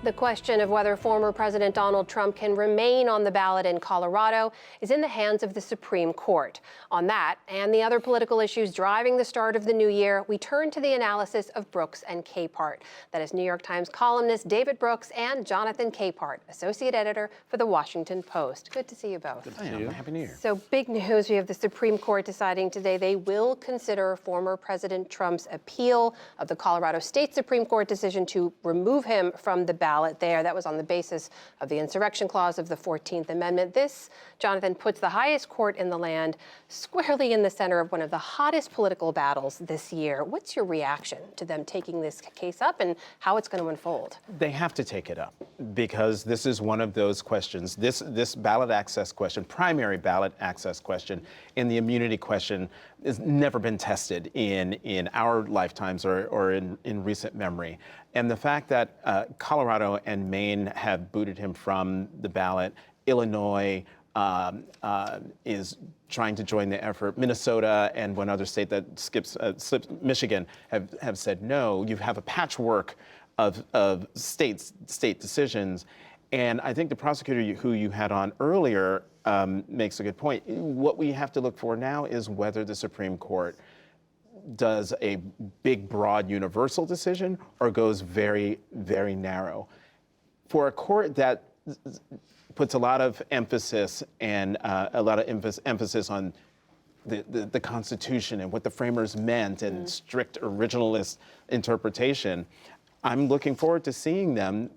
The question of whether former President Donald Trump can remain on the ballot in Colorado is in the hands of the Supreme Court. On that and the other political issues driving the start of the new year, we turn to the analysis of Brooks and Capehart. That is New York Times columnist David Brooks and Jonathan Capehart, associate editor for The Washington Post. Good to see you both. Good to see you. Happy New Year. So big news. We have the Supreme Court deciding today they will consider former President Trump's appeal of the Colorado State Supreme Court decision to remove him from the ballot there. That was on the basis of the insurrection clause of the 14th Amendment. This, Jonathan, puts the highest court in the land squarely in the center of one of the hottest political battles this year. What's your reaction to them taking this case up and how it's going to unfold? They have to take it up because this is one of those questions. This ballot access question, primary ballot access question, and the immunity question has never been tested in our lifetimes or in recent memory. And the fact that Colorado and Maine have booted him from the ballot, Illinois is trying to join the effort. Minnesota and one other state that slips, Michigan, have said no. You have a patchwork of state decisions. And I think the prosecutor who you had on earlier makes a good point. What we have to look for now is whether the Supreme Court does a big, broad, universal decision or goes very, very narrow. For a court that puts a lot of emphasis and a lot of emphasis on the Constitution and what the framers meant and strict originalist interpretation, I'm looking forward to seeing them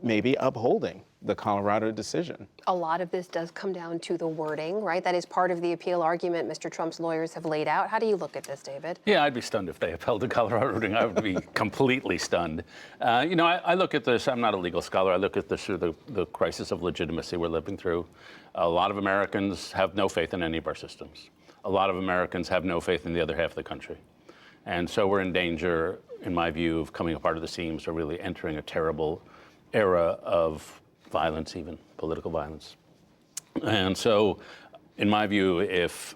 maybe upholding the Colorado decision. A lot of this does come down to the wording, right? That is part of the appeal argument Mr. Trump's lawyers have laid out. How do you look at this, David? Yeah, I'd be stunned if they upheld the Colorado ruling. I would be completely stunned. I look at this, I'm not a legal scholar, I look at this through the crisis of legitimacy we're living through. A lot of Americans have no faith in any of our systems. A lot of Americans have no faith in the other half of the country. And so we're in danger, in my view, of coming apart at the seams or really entering a terrible era of violence, even political violence. And so, in my view, if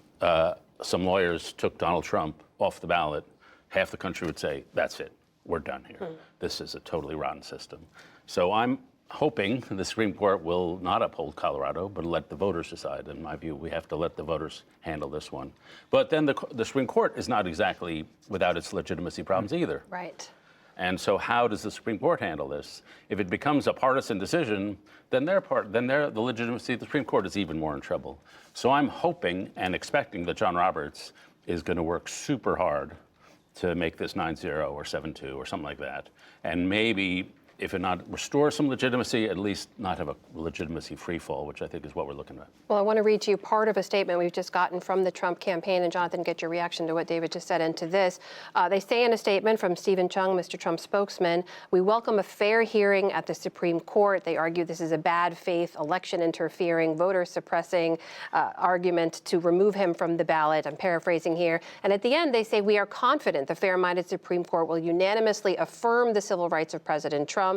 some lawyers took Donald Trump off the ballot, half the country would say, that's it, we're done here. This is a totally rotten system. So I'm hoping the Supreme Court will not uphold Colorado, but let the voters decide. In my view, we have to let the voters handle this one. But then the Supreme Court is not exactly without its legitimacy problems either. Right. And so how does the Supreme Court handle this? If it becomes a partisan decision, then the legitimacy of the Supreme Court is even more in trouble. So I'm hoping and expecting that John Roberts is going to work super hard to make this 9-0 or 7-2 or something like that. And maybe, if it not restore some legitimacy, at least not have a legitimacy free fall, which I think is what we're looking at. Well, I want to read to you part of a statement we've just gotten from the Trump campaign, and Jonathan, get your reaction to what David just said and to this. They say in a statement from Stephen Chung, Mr. Trump's spokesman, we welcome a fair hearing at the Supreme Court. They argue this is a bad faith, election interfering, voter suppressing argument to remove him from the ballot. I'm paraphrasing here. And at the end, they say we are confident the fair-minded Supreme Court will unanimously affirm the civil rights of President Trump,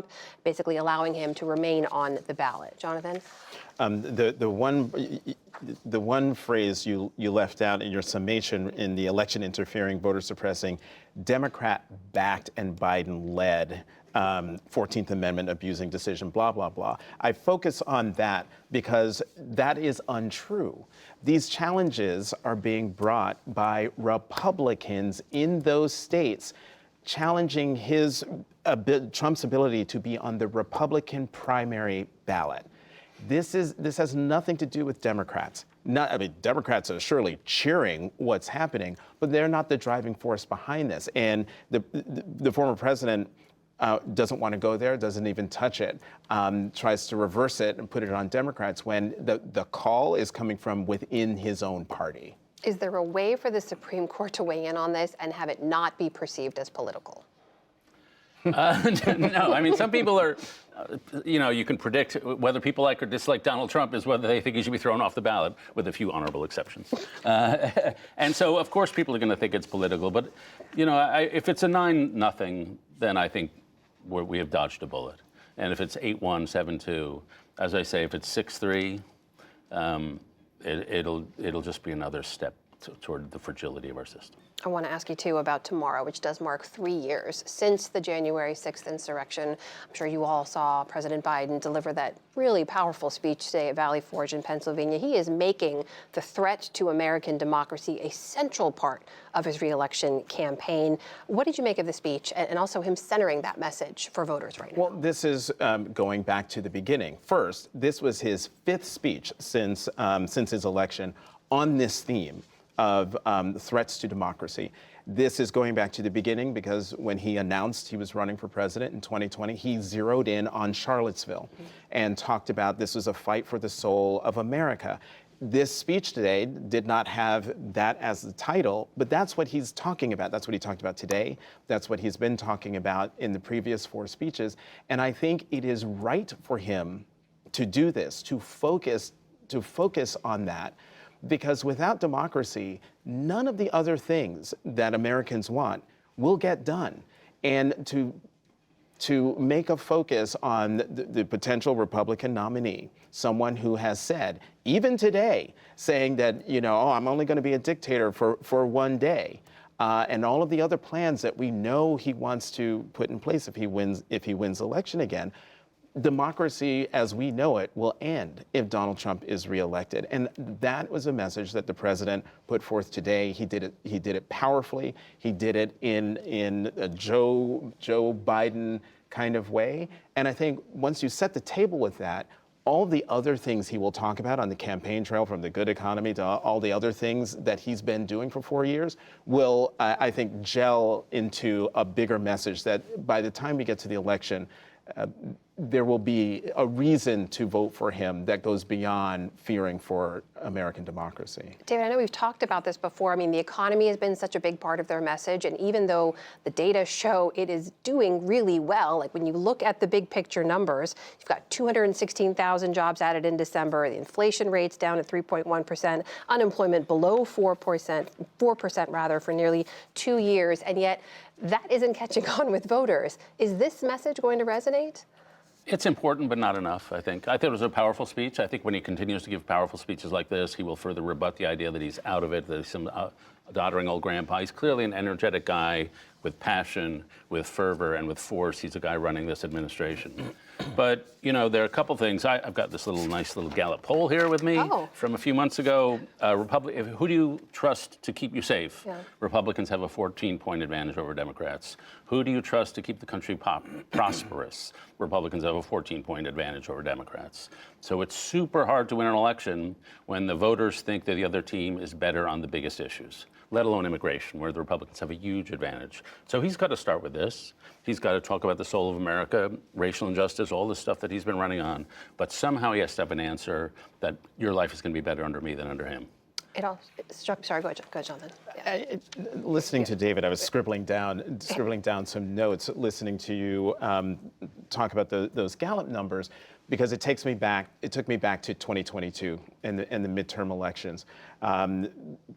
basically allowing him to remain on the ballot. Jonathan? The one phrase you left out in your summation in the election interfering, voter suppressing, Democrat-backed and Biden-led 14th Amendment abusing decision, blah, blah, blah. I focus on that because that is untrue. These challenges are being brought by Republicans in those states challenging Trump's ability to be on the Republican primary ballot. This has nothing to do with Democrats. Democrats are surely cheering what's happening, but they're not the driving force behind this. And the former president doesn't want to go there, doesn't even touch it, tries to reverse it and put it on Democrats when the call is coming from within his own party. Is there a way for the Supreme Court to weigh in on this and have it not be perceived as political? No, I mean, some people are, you can predict whether people like or dislike Donald Trump is whether they think he should be thrown off the ballot, with a few honorable exceptions. And so, of course, people are going to think it's political. But, if it's a 9-0, then I think we have dodged a bullet. And if it's 8-1, 7-2, as I say, if it's 6-3, it'll just be another step toward the fragility of our system. I want to ask you, too, about tomorrow, which does mark 3 years since the January 6th insurrection. I'm sure you all saw President Biden deliver that really powerful speech today at Valley Forge in Pennsylvania. He is making the threat to American democracy a central part of his reelection campaign. What did you make of the speech and also him centering that message for voters right now? Well, this is going back to the beginning. First, this was his 5th speech since his election on this theme of threats to democracy. This is going back to the beginning because when he announced he was running for president in 2020, he zeroed in on Charlottesville and talked about this was a fight for the soul of America. This speech today did not have that as the title, but that's what he's talking about. That's what he talked about today. That's what he's been talking about in the previous 4 speeches. And I think it is right for him to do this, to focus on that, because without democracy, none of the other things that Americans want will get done. And to make a focus on the potential Republican nominee, someone who has said, even today, saying that, oh, I'm only going to be a dictator for one day, and all of the other plans that we know he wants to put in place if he wins election again. Democracy as we know it will end if Donald Trump is reelected. And that was a message that the president put forth today. He did it powerfully. He did it in a Joe Biden kind of way. And I think once you set the table with that, all the other things he will talk about on the campaign trail, from the good economy to all the other things that he's been doing for 4 years, will, I think, gel into a bigger message that by the time we get to the election, there will be a reason to vote for him that goes beyond fearing for American democracy. David, I know we've talked about this before. I mean, the economy has been such a big part of their message, and even though the data show it is doing really well, like when you look at the big picture numbers, you've got 216,000 jobs added in December, the inflation rate's down at 3.1%, unemployment below 4% rather, for nearly 2 years, and yet that isn't catching on with voters. Is this message going to resonate? It's important, but not enough, I think. I think it was a powerful speech. I think when he continues to give powerful speeches like this, he will further rebut the idea that he's out of it, that he's some doddering old grandpa. He's clearly an energetic guy with passion, with fervor, and with force. He's a guy running this administration. But, there are a couple things. I've got this nice little Gallup poll here with me from a few months ago. Who do you trust to keep you safe? Yeah. Republicans have a 14-point advantage over Democrats. Who do you trust to keep the country prosperous? Republicans have a 14-point advantage over Democrats. So it's super hard to win an election when the voters think that the other team is better on the biggest issues, let alone immigration, where the Republicans have a huge advantage. So he's got to start with this. He's got to talk about the soul of America, racial injustice, all the stuff that he's been running on. But somehow he has to have an answer that your life is going to be better under me than under him. It all struck. Sorry, go ahead, Jonathan. Yeah. Listening to David, I was scribbling down some notes, listening to you talk about those Gallup numbers, because it took me back to 2022 and the midterm elections.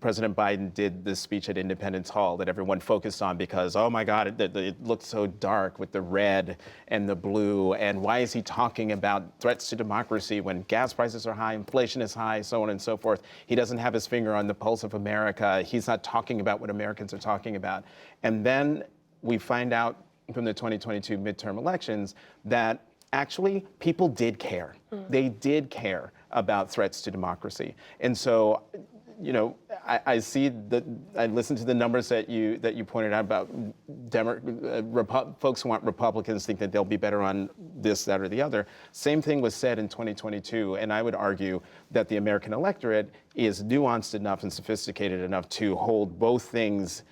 President Biden did this speech at Independence Hall that everyone focused on because, oh my God, it looked so dark with the red and the blue. And why is he talking about threats to democracy when gas prices are high, inflation is high, so on and so forth? He doesn't have his finger on the pulse of America. He's not talking about what Americans are talking about. And then we find out from the 2022 midterm elections that actually people did care. They did care about threats to democracy. And so, I see I listened to the numbers that you pointed out about folks who want Republicans think that they'll be better on this, that, or the other. Same thing was said in 2022, and I would argue that the American electorate is nuanced enough and sophisticated enough to hold both things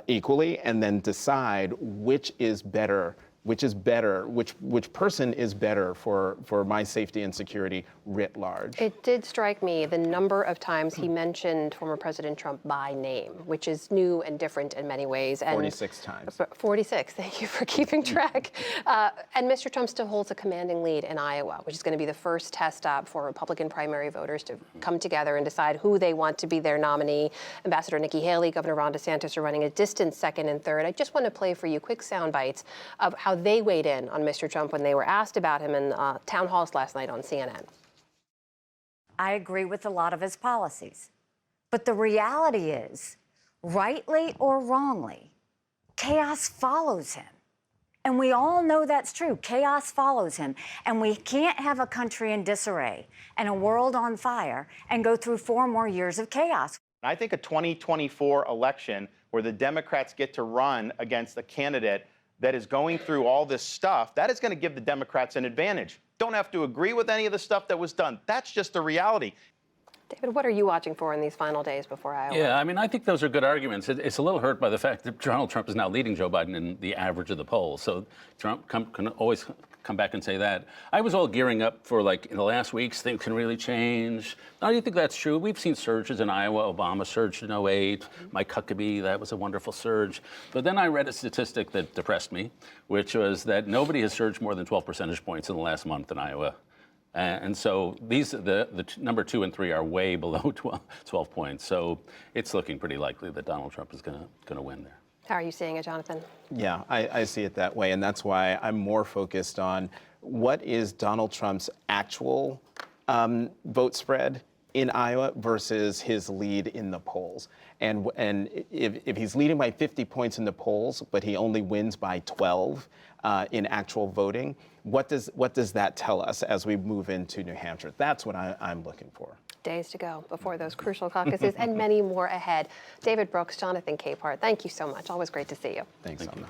equally, and then decide which person is better for my safety and security writ large. It did strike me the number of times he mentioned former President Trump by name, which is new and different in many ways. And 46 times. 46, thank you for keeping track. And Mr. Trump still holds a commanding lead in Iowa, which is going to be the first test stop for Republican primary voters to come together and decide who they want to be their nominee. Ambassador Nikki Haley, Governor Ron DeSantis are running a distant second and third. I just want to play for you quick sound bites of how they weighed in on Mr. Trump when they were asked about him in town halls last night on CNN. I agree with a lot of his policies. But the reality is, rightly or wrongly, chaos follows him. And we all know that's true. Chaos follows him. And we can't have a country in disarray and a world on fire and go through 4 more years of chaos. I think a 2024 election where the Democrats get to run against a candidate that is going through all this stuff, that is going to give the Democrats an advantage. Don't have to agree with any of the stuff that was done. That's just the reality. David, what are you watching for in these final days before Iowa? Yeah, I mean, I think those are good arguments. It's a little hurt by the fact that Donald Trump is now leading Joe Biden in the average of the polls. So Trump can always come back and say that. I was all gearing up for, like, in the last weeks, things can really change. Now, do you think that's true? We've seen surges in Iowa. Obama surged in 2008. Mike Huckabee, that was a wonderful surge. But then I read a statistic that depressed me, which was that nobody has surged more than 12 percentage points in the last month in Iowa. And so the number 2 and 3 are way below 12 points. So it's looking pretty likely that Donald Trump is going to win there. How are you seeing it, Jonathan? Yeah, I see it that way, and that's why I'm more focused on what is Donald Trump's actual vote spread in Iowa versus his lead in the polls. And if he's leading by 50 points in the polls, but he only wins by 12 in actual voting, what does that tell us as we move into New Hampshire? That's what I'm looking for. Days to go before those crucial caucuses and many more ahead. David Brooks, Jonathan Capehart, thank you so much. Always great to see you. Thanks, Anna.